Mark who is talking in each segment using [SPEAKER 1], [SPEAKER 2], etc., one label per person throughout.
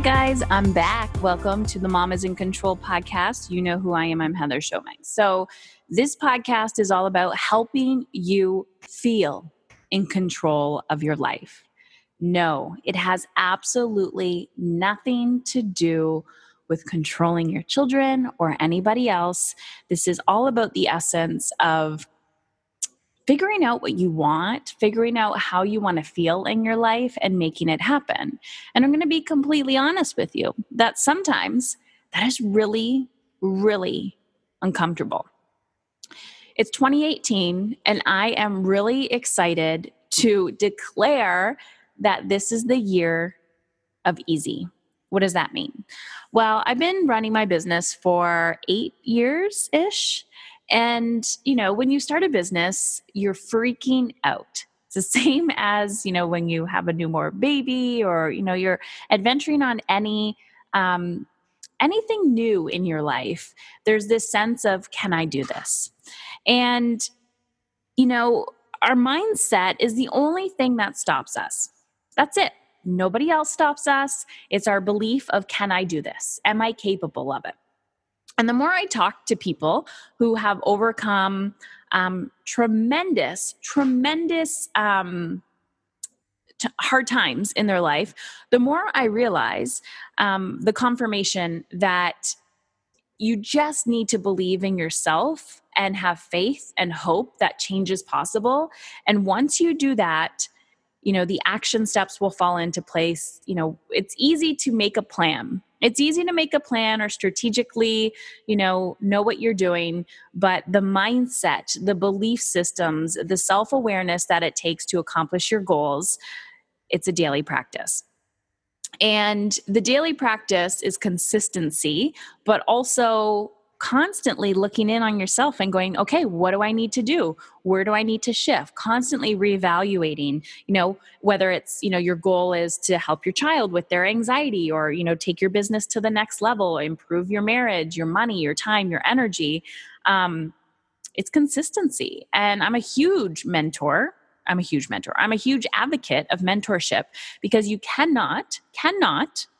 [SPEAKER 1] guys, I'm back. Welcome to the Mamas in Control podcast. You know who I am. I'm Heather Shomai. So this podcast is all about helping you feel in control of your life. No, it has absolutely nothing to do with controlling your children or anybody else. This is all about the essence of figuring out what you want, figuring out how you want to feel in your life and making it happen. And I'm going to be completely honest with you that sometimes that is really, really uncomfortable. It's 2018 and I am really excited to declare that this is the year of easy. What does that mean? Well, I've been running my business for 8 years-ish. And, when you start a business, you're freaking out. It's the same as, when you have a newborn baby or, you're adventuring on anything new in your life. There's this sense of, can I do this? And, our mindset is the only thing that stops us. That's it. Nobody else stops us. It's our belief of, can I do this? Am I capable of it? And the more I talk to people who have overcome tremendous hard times in their life, the more I realize the confirmation that you just need to believe in yourself and have faith and hope that change is possible. And once you do that, the action steps will fall into place. It's easy to make a plan. It's easy to make a plan or strategically, know what you're doing, but the mindset, the belief systems, the self-awareness that it takes to accomplish your goals, it's a daily practice. And the daily practice is consistency, but also constantly looking in on yourself and going, okay, what do I need to do? Where do I need to shift? Constantly reevaluating, whether it's, your goal is to help your child with their anxiety or, take your business to the next level, improve your marriage, your money, your time, your energy. It's consistency. And I'm a huge mentor. I'm a huge advocate of mentorship because you cannot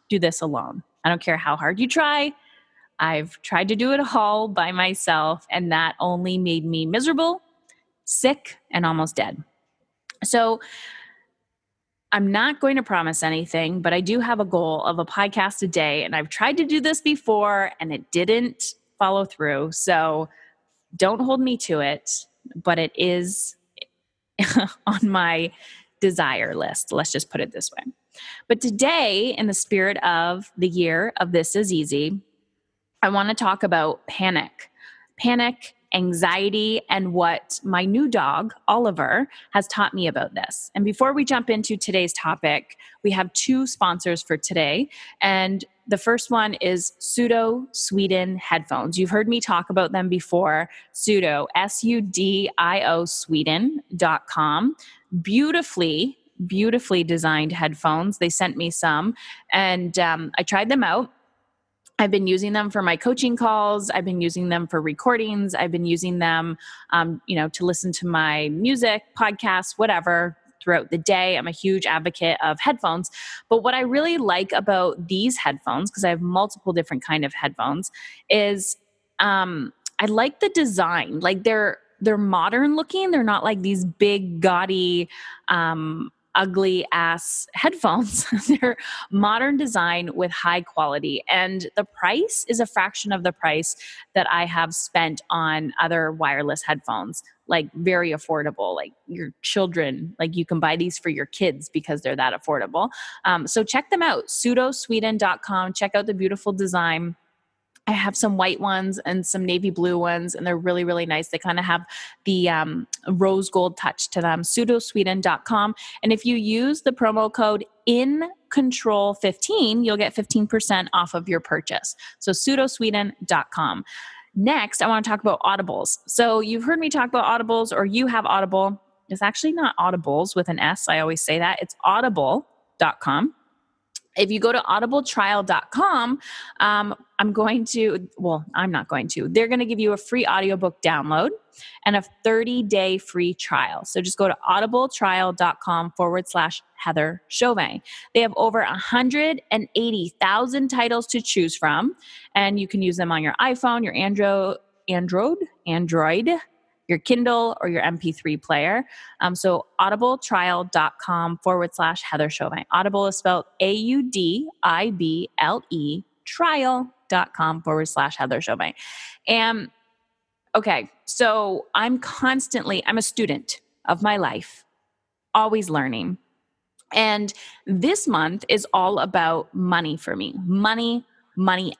[SPEAKER 1] do this alone. I don't care how hard you try. I've tried to do it all by myself, and that only made me miserable, sick, and almost dead. So I'm not going to promise anything, but I do have a goal of a podcast a day, and I've tried to do this before, and it didn't follow through. So don't hold me to it, but it is on my desire list. Let's just put it this way. But today, in the spirit of the year of This Is Easy, I want to talk about panic, anxiety, and what my new dog, Oliver, has taught me about this. And before we jump into today's topic, we have 2 sponsors for today. And the first one is Sudo Sweden headphones. You've heard me talk about them before. Sudo, Sudio, Sweden.com. Beautifully designed headphones. They sent me some, and I tried them out. I've been using them for my coaching calls. I've been using them for recordings. I've been using them, to listen to my music, podcasts, whatever, throughout the day. I'm a huge advocate of headphones. But what I really like about these headphones, because I have multiple different kind of headphones, is I like the design. Like they're modern looking. They're not like these big, gaudy, ugly ass headphones. They're modern design with high quality. And the price is a fraction of the price that I have spent on other wireless headphones, like very affordable, like your children, like you can buy these for your kids because they're that affordable. So check them out, sudosweden.com. Check out the beautiful design. I have some white ones and some navy blue ones, and they're really, really nice. They kind of have the rose gold touch to them, sudosweden.com. And if you use the promo code INCONTROL15, you'll get 15% off of your purchase. So sudosweden.com. Next, I want to talk about Audibles. So you've heard me talk about Audibles, or you have Audible. It's actually not Audibles with an S. I always say that. It's audible.com. If you go to audibletrial.com, I'm not going to, they're going to give you a free audiobook download and a 30-day free trial. So just go to audibletrial.com/Heather Chauvin. They have over 180,000 titles to choose from, and you can use them on your iPhone, your Android, your Kindle, or your MP3 player. So audibletrial.com/Heather Chauvin. Audible is spelled AUDIBLE, trial.com/Heather Chauvin. And okay, so I'm a student of my life, always learning. And this month is all about money for me. Money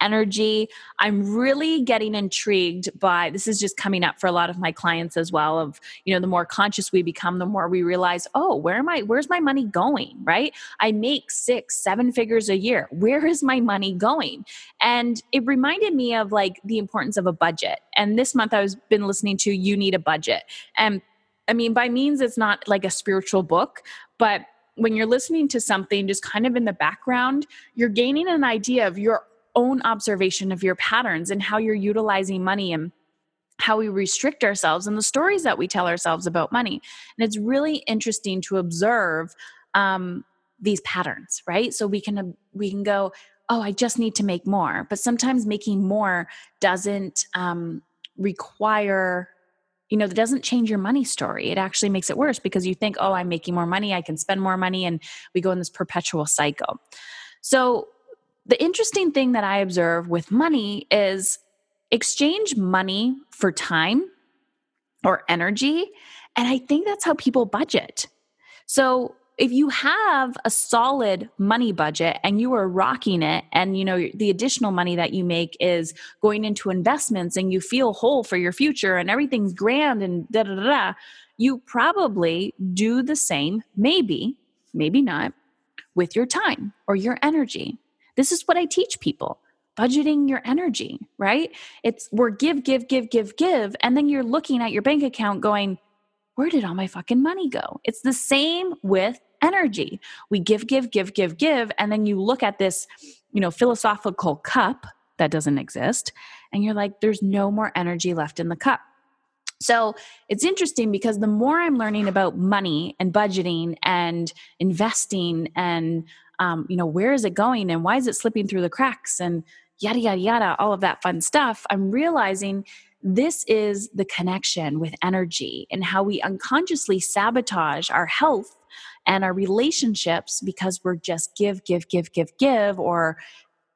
[SPEAKER 1] energy. I'm really getting intrigued by, this is just coming up for a lot of my clients as well, of, the more conscious we become, the more we realize, oh, where's my money going, right? I make 6-7 figures a year. Where is my money going? And it reminded me of like the importance of a budget. And this month I've been listening to You Need a Budget. And I mean, by means, it's not like a spiritual book, but when you're listening to something just kind of in the background, you're gaining an idea of your own observation of your patterns and how you're utilizing money and how we restrict ourselves and the stories that we tell ourselves about money. And it's really interesting to observe these patterns, right? So we can go, oh, I just need to make more. But sometimes making more doesn't require, that doesn't change your money story. It actually makes it worse because you think, oh, I'm making more money, I can spend more money, and we go in this perpetual cycle. So the interesting thing that I observe with money is exchange money for time or energy. And I think that's how people budget. So if you have a solid money budget and you are rocking it, and the additional money that you make is going into investments and you feel whole for your future and everything's grand and you probably do the same, maybe not, with your time or your energy. This is what I teach people. Budgeting your energy, right? We're give. And then you're looking at your bank account going, where did all my fucking money go? It's the same with energy. We give. And then you look at this, philosophical cup that doesn't exist. And you're like, there's no more energy left in the cup. So it's interesting because the more I'm learning about money and budgeting and investing and, where is it going and why is it slipping through the cracks and yada, yada, yada, all of that fun stuff, I'm realizing this is the connection with energy and how we unconsciously sabotage our health and our relationships because we're just give, or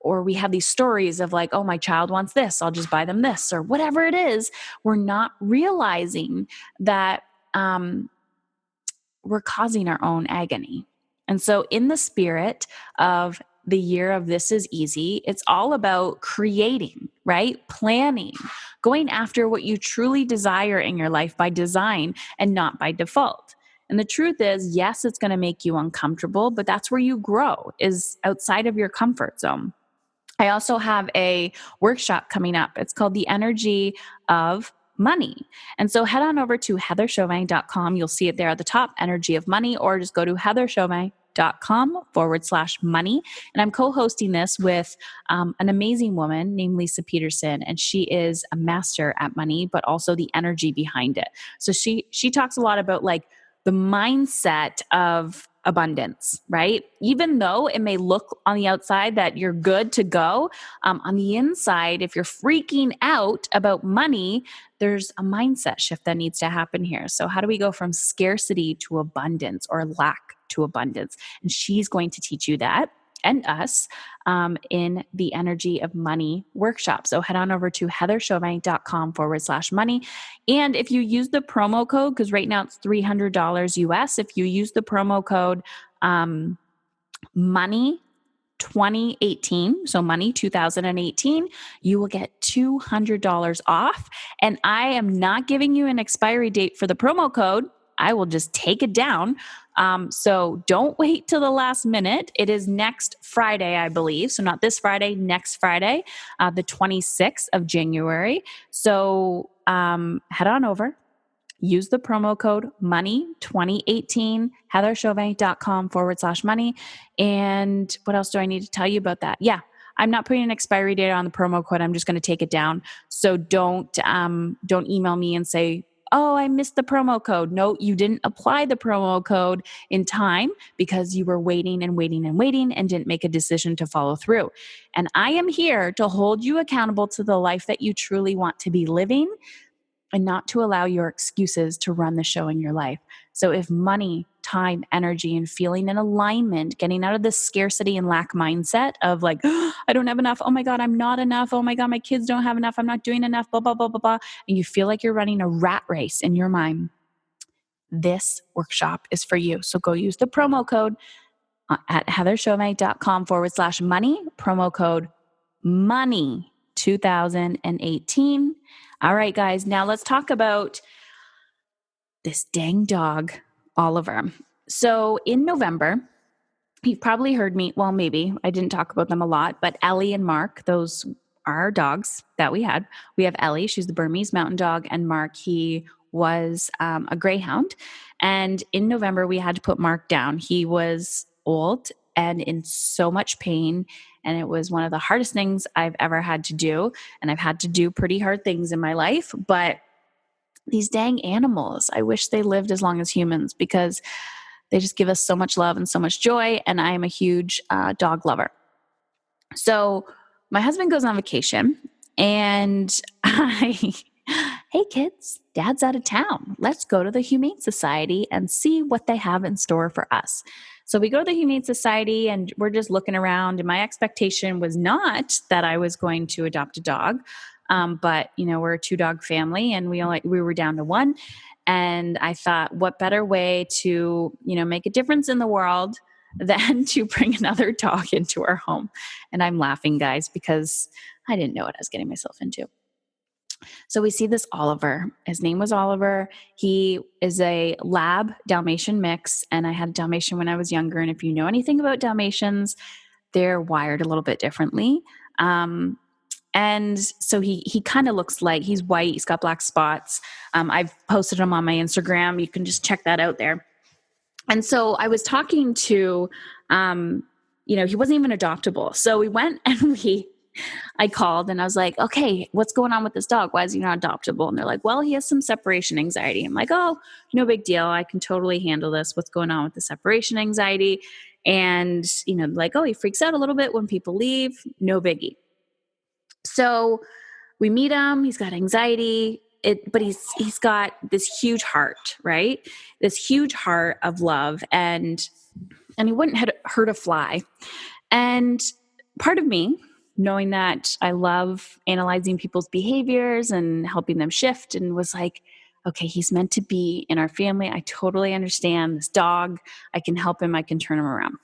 [SPEAKER 1] we have these stories of like, oh, my child wants this, I'll just buy them this, or whatever it is. We're not realizing that we're causing our own agony. And so in the spirit of the year of This Is Easy, it's all about creating, right? Planning, going after what you truly desire in your life by design and not by default. And the truth is, yes, it's going to make you uncomfortable, but that's where you grow, is outside of your comfort zone. I also have a workshop coming up. It's called The Energy of Money. And so head on over to heatherchauvin.com. You'll see it there at the top, Energy of Money, or just go to heatherchauvin.com/money. And I'm co-hosting this with an amazing woman named Lisa Peterson. And she is a master at money, but also the energy behind it. So she talks a lot about like the mindset of abundance, right? Even though it may look on the outside that you're good to go, on the inside, if you're freaking out about money, there's a mindset shift that needs to happen here. So how do we go from scarcity to abundance or lack to abundance? And she's going to teach you that and us in the Energy of Money workshop. So head on over to heatherchauvin.com/money. And if you use the promo code, because right now it's $300 US, if you use the promo code money 2018, so money 2018, you will get $200 off. And I am not giving you an expiry date for the promo code. I will just take it down. So don't wait till the last minute. It is next Friday, I believe. So not this Friday, next Friday, the 26th of January. So head on over use the promo code MONEY2018, heatherchauvin.com/money. And what else do I need to tell you about that? Yeah, I'm not putting an expiry date on the promo code. I'm just going to take it down. So don't email me and say, oh, I missed the promo code. No, you didn't apply the promo code in time because you were waiting and waiting and waiting and didn't make a decision to follow through. And I am here to hold you accountable to the life that you truly want to be living, and not to allow your excuses to run the show in your life. So if money, time, energy, and feeling in alignment, getting out of this scarcity and lack mindset of like, oh, I don't have enough. Oh my God, I'm not enough. Oh my God, my kids don't have enough. I'm not doing enough, blah, blah, blah, blah, blah. And you feel like you're running a rat race in your mind, this workshop is for you. So go use the promo code at heatherchauvin.com/money, promo code MONEY 2018. All right, guys, now let's talk about this dang dog, Oliver. So in November, you've probably heard me, well, maybe I didn't talk about them a lot, but Ellie and Mark, those are our dogs that we had. We have Ellie, she's the Burmese mountain dog, and Mark, he was a greyhound. And in November, we had to put Mark down. He was old and in so much pain. And it was one of the hardest things I've ever had to do. And I've had to do pretty hard things in my life. But these dang animals, I wish they lived as long as humans because they just give us so much love and so much joy. And I am a huge dog lover. So my husband goes on vacation and hey kids, dad's out of town. Let's go to the Humane Society and see what they have in store for us. So we go to the Humane Society and we're just looking around, and my expectation was not that I was going to adopt a dog. But we're a 2-dog family and we were down to 1. And I thought, what better way to, make a difference in the world than to bring another dog into our home. And I'm laughing, guys, because I didn't know what I was getting myself into. So we see this Oliver. His name was Oliver. He is a lab Dalmatian mix. And I had a Dalmatian when I was younger. And if you know anything about Dalmatians, they're wired a little bit differently. And so he kind of looks like, he's white. He's got black spots. I've posted him on my Instagram. You can just check that out there. And so I was talking to, he wasn't even adoptable. So we went and I called and I was like, okay, what's going on with this dog? Why is he not adoptable? And they're like, well, he has some separation anxiety. I'm like, oh, no big deal. I can totally handle this. What's going on with the separation anxiety? And, like, oh, he freaks out a little bit when people leave. No biggie. So we meet him. He's got anxiety, but he's got this huge heart, right? This huge heart of love, and he wouldn't hurt a fly. And part of me, knowing that I love analyzing people's behaviors and helping them shift, and was like, okay, he's meant to be in our family. I totally understand this dog. I can help him. I can turn him around.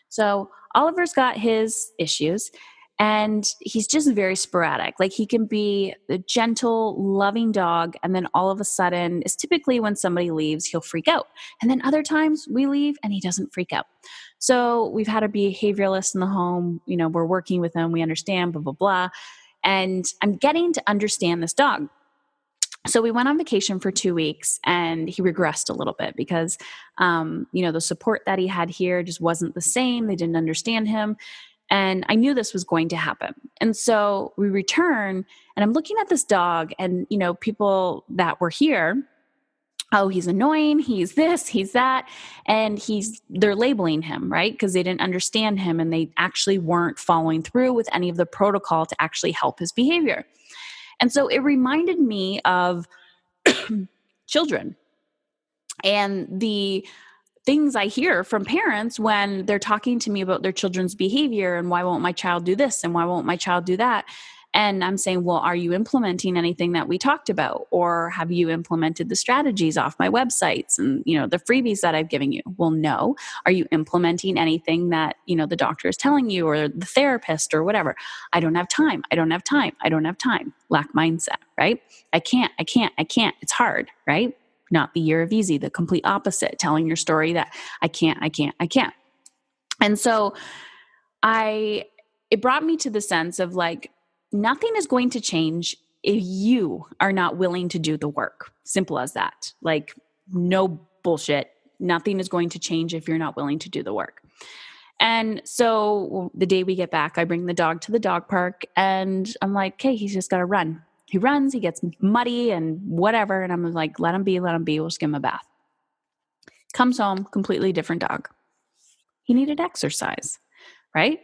[SPEAKER 1] So Oliver's got his issues. And he's just very sporadic. Like, he can be a gentle, loving dog. And then all of a sudden, it's typically when somebody leaves, he'll freak out. And then other times we leave and he doesn't freak out. So we've had a behavioralist in the home. We're working with him. We understand, blah, blah, blah. And I'm getting to understand this dog. So we went on vacation for 2 weeks and he regressed a little bit because, the support that he had here just wasn't the same. They didn't understand him. And I knew this was going to happen. And so we return and I'm looking at this dog and, people that were here, oh, he's annoying, he's this, he's that. And they're labeling him, right? Because they didn't understand him and they actually weren't following through with any of the protocol to actually help his behavior. And so it reminded me of children and the things I hear from parents when they're talking to me about their children's behavior and why won't my child do this and why won't my child do that? And I'm saying, well, are you implementing anything that we talked about? Or have you implemented the strategies off my websites and, the freebies that I've given you? Well, no. Are you implementing anything that, the doctor is telling you or the therapist or whatever? I don't have time. I don't have time. I don't have time. Lack mindset, right? I can't. It's hard, right? Not the year of easy, the complete opposite, telling your story that I can't. And so it brought me to the sense of like, nothing is going to change if you are not willing to do the work. Simple as that. Like, no bullshit. Nothing is going to change if you're not willing to do the work. And so the day we get back, I bring the dog to the dog park and I'm like, okay, he's just got to run. He runs, he gets muddy and whatever. And I'm like, let him be. We'll just give him a bath. Comes home, completely different dog. He needed exercise, right?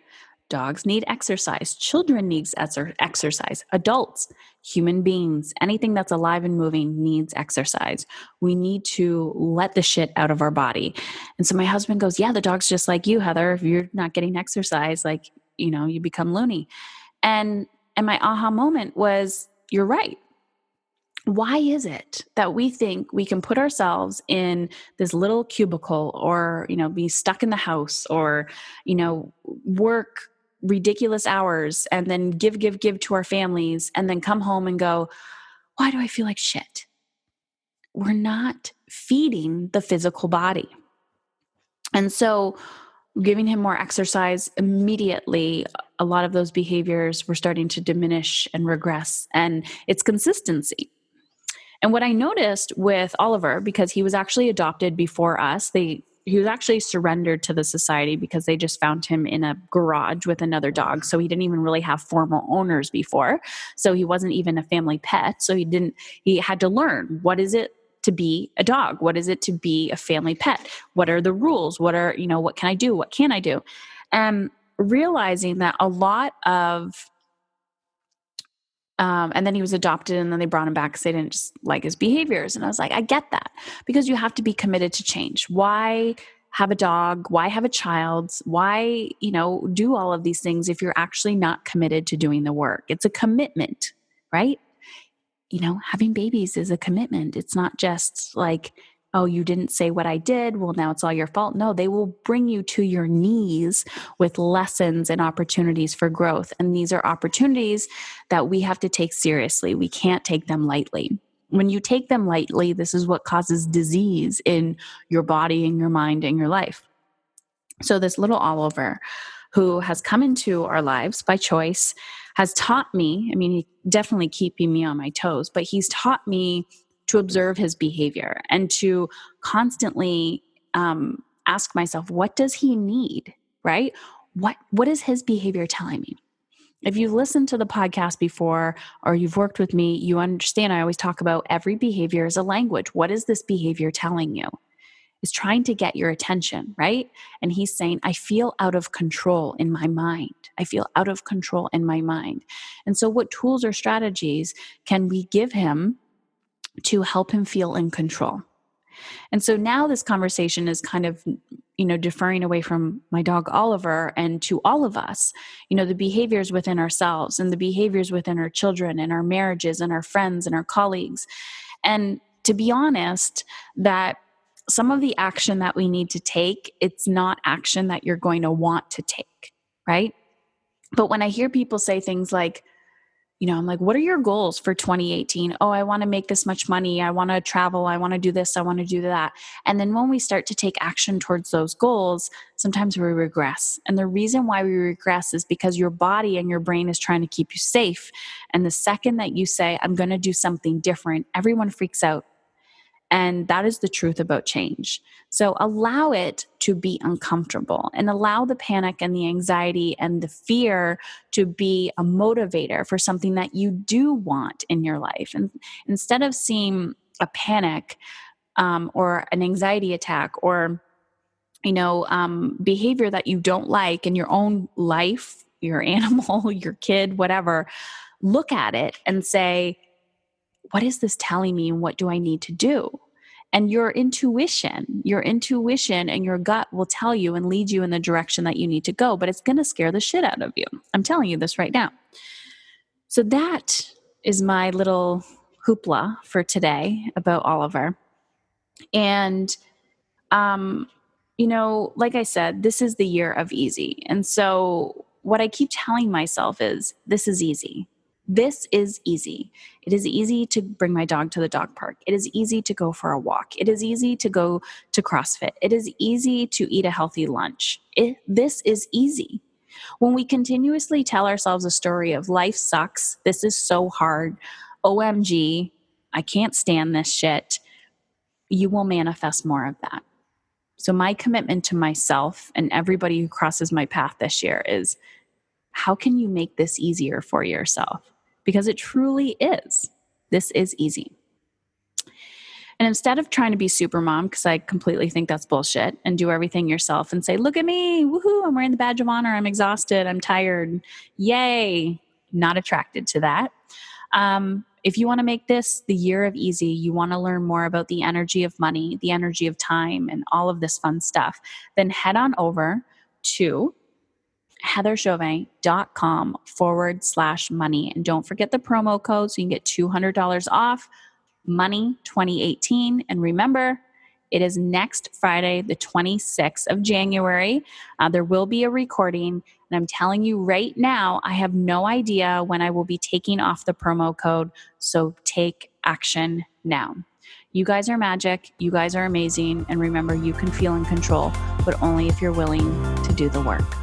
[SPEAKER 1] Dogs need exercise. Children need exercise. Adults, human beings, anything that's alive and moving needs exercise. We need to let the shit out of our body. And so my husband goes, yeah, the dog's just like you, Heather. If you're not getting exercise, like, you become loony. And my aha moment was, you're right. Why is it that we think we can put ourselves in this little cubicle or, be stuck in the house or, work ridiculous hours and then give to our families and then come home and go, why do I feel like shit? We're not feeding the physical body. And so giving him more exercise immediately, a lot of those behaviors were starting to diminish and regress, and it's consistency. And what I noticed with Oliver, because he was actually adopted before us, he was actually surrendered to the society because they just found him in a garage with another dog. So he didn't even really have formal owners before. So he wasn't even a family pet. So he had to learn, what is it to be a dog? What is it to be a family pet? What are the rules? What can I do? What can I do? And realizing that a lot of and then he was adopted and then they brought him back because they didn't just like his behaviors. And I was like, I get that, because you have to be committed to change. Why have a dog? Why have a child? Why, do all of these things if you're actually not committed to doing the work? It's a commitment, right? Having babies is a commitment. It's not just like, oh, you didn't say what I did, well, now it's all your fault. No, they will bring you to your knees with lessons and opportunities for growth. And these are opportunities that we have to take seriously. We can't take them lightly. When you take them lightly, this is what causes disease in your body and your mind and your life. So this little Oliver, who has come into our lives by choice, has taught me, he's definitely keeping me on my toes, but he's taught me to observe his behavior and to constantly ask myself, what does he need, right? What is his behavior telling me? If you've listened to the podcast before or you've worked with me, you understand I always talk about every behavior is a language. What is this behavior telling you? Is trying to get your attention, right? And he's saying, I feel out of control in my mind. I feel out of control in my mind. And so what tools or strategies can we give him to help him feel in control? And so now this conversation is kind of, deferring away from my dog Oliver and to all of us, the behaviors within ourselves and the behaviors within our children and our marriages and our friends and our colleagues. And to be honest, that some of the action that we need to take, it's not action that you're going to want to take, right? But when I hear people say things like, I'm like, what are your goals for 2018? Oh, I want to make this much money. I want to travel. I want to do this. I want to do that. And then when we start to take action towards those goals, sometimes we regress. And the reason why we regress is because your body and your brain is trying to keep you safe. And the second that you say, I'm going to do something different, everyone freaks out. And that is the truth about change. So allow it to be uncomfortable and allow the panic and the anxiety and the fear to be a motivator for something that you do want in your life. And instead of seeing a panic or an anxiety attack or behavior that you don't like in your own life, your animal, your kid, whatever, look at it and say, what is this telling me and what do I need to do? And your intuition and your gut will tell you and lead you in the direction that you need to go, but it's going to scare the shit out of you. I'm telling you this right now. So that is my little hoopla for today about Oliver. And, like I said, this is the year of easy. And so what I keep telling myself is, this is easy. This is easy. It is easy to bring my dog to the dog park. It is easy to go for a walk. It is easy to go to CrossFit. It is easy to eat a healthy lunch. This is easy. When we continuously tell ourselves a story of life sucks, this is so hard, OMG, I can't stand this shit, you will manifest more of that. So my commitment to myself and everybody who crosses my path this year is, how can you make this easier for yourself? Because it truly is. This is easy. And instead of trying to be super mom, because I completely think that's bullshit, and do everything yourself and say, look at me, woohoo, I'm wearing the badge of honor, I'm exhausted, I'm tired, yay, not attracted to that. If you want to make this the year of easy, you want to learn more about the energy of money, the energy of time, and all of this fun stuff, then head on over to heatherchauvin.com/money. And don't forget the promo code so you can get $200 off, money 2018. And remember, it is next Friday, the 26th of January. There will be a recording. And I'm telling you right now, I have no idea when I will be taking off the promo code. So take action now. You guys are magic. You guys are amazing. And remember, you can feel in control, but only if you're willing to do the work.